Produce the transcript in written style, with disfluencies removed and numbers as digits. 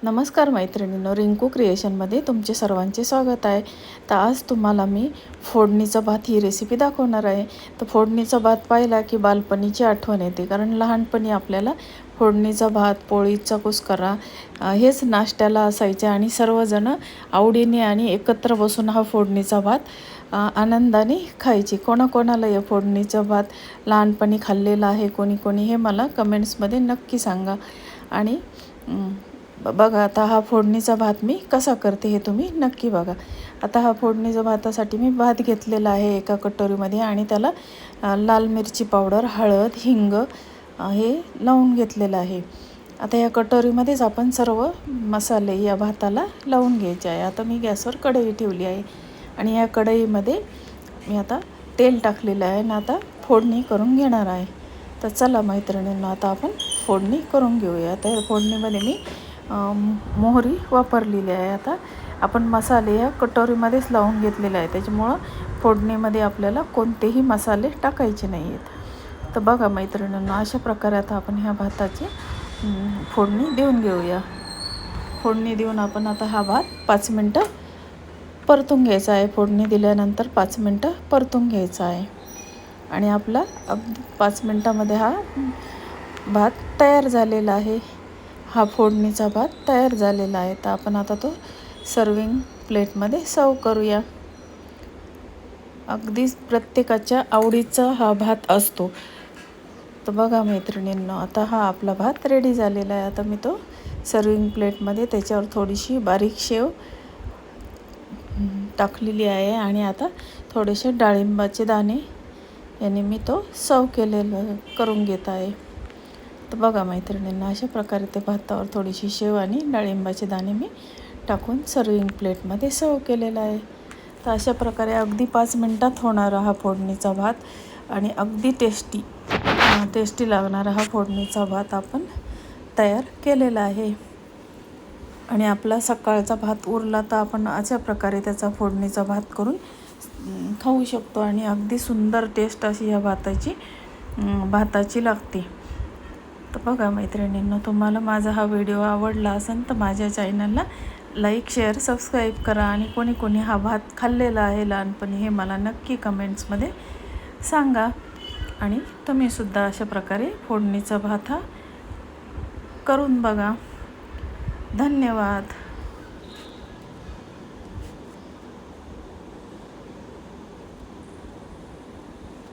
नमस्कार मैत्रिणींनो, रिंकू क्रिएशनमध्ये तुमचे सर्वांचे स्वागत आहे. तर आज तुम्हाला मी फोडणीचा भात ही रेसिपी दाखवणार आहे. तर फोडणीचा भात पाहिला की बालपणीची आठवण येते, कारण लहानपणी आपल्याला फोडणीचा भात, पोळीचा कुस्करा हेच नाश्त्याला असायचे आणि सर्वजण आवडीने आणि एकत्र बसून हा फोडणीचा भात आनंदाने खायची. कोणाकोणाला या फोडणीचा भात लहानपणी खाल्लेला आहे, कोणी कोणी हे मला कमेंट्समध्ये नक्की सांगा. आणि बघा, आता हा फोडणीचा भात मी कसा करते हे तुम्ही नक्की बघा. आता हा फोडणीचा भातासाठी मी भात घेतलेला आहे एका कटोरीमध्ये आणि त्याला लाल मिरची पावडर, हळद, हिंग हे लावून घेतलेलं आहे. आता या कटोरीमध्येच आपण सर्व मसाले या भाताला लावून घ्यायचे आहे. आता मी गॅसवर कढई ठेवली आहे आणि या कढईमध्ये मी आता तेल टाकलेलं आहे आणि आता फोडणी करून घेणार आहे. तर चला मैत्रिणींनो, आता आपण फोडणी करून घेऊया. तर या फोडणीमध्ये मी मोहरी वापरलेली आहे. आता आपण मसाले या कटोरीमध्येच लावून घेतलेले आहे, त्याच्यामुळं फोडणीमध्ये आपल्याला कोणतेही मसाले टाकायचे नाही आहेत. तर बघा मैत्रिणींनो, अशा प्रकारे आता आपण ह्या भाताची फोडणी देऊन घेऊया. फोडणी देऊन आपण आता हा भात 5 मिनटं परतून घ्यायचा आहे. फोडणी दिल्यानंतर 5 मिनटं परतून घ्यायचा आहे आणि आपला 5 मिनटामध्ये हा भात तयार झालेला आहे. हा फोडणीचा भात तयार झालेला आहे. तर आपण आता तो सर्विंग प्लेटमध्ये सर्व करूया. अगदीच प्रत्येकाच्या आवडीचा हा भात असतो. तर बघा मैत्रिणींनो, आता हा आपला भात रेडी झालेला आहे. आता मी तो सर्विंग प्लेटमध्ये त्याच्यावर थोडीशी बारीक शेव टाकलेली आहे आणि आता थोडेसे डाळिंबाचे दाणे याने मी तो सर्व करून घेत आहे. तर बघा मैत्रिणींना, अशा प्रकारे ते भातावर थोडीशी शेव आणि डाळिंबाचे दाणे मी टाकून सर्विंग प्लेटमध्ये सर्व केलेला आहे. तर अशा प्रकारे अगदी 5 मिनटात होणारा हा फोडणीचा भात आणि अगदी टेस्टी लागणारा हा फोडणीचा भात आपण तयार केलेला आहे. आणि आपला सकाळचा भात उरला तर आपण अशा प्रकारे त्याचा फोडणीचा भात करून खाऊ शकतो आणि अगदी सुंदर टेस्ट अशी ह्या भाताची लागते. तर बघा मैत्रिणींनो, तुम्हाला माझा हा व्हिडिओ आवडला असेल तर माझ्या चॅनलला लाईक, शेअर, सबस्क्राईब करा आणि कोणी कोणी हा भात खाल्लेला आहे लहानपणी हे मला नक्की कमेंट्समध्ये सांगा. आणि तुम्हीसुद्धा अशा प्रकारे फोडणीचा भात हा करून बघा. धन्यवाद.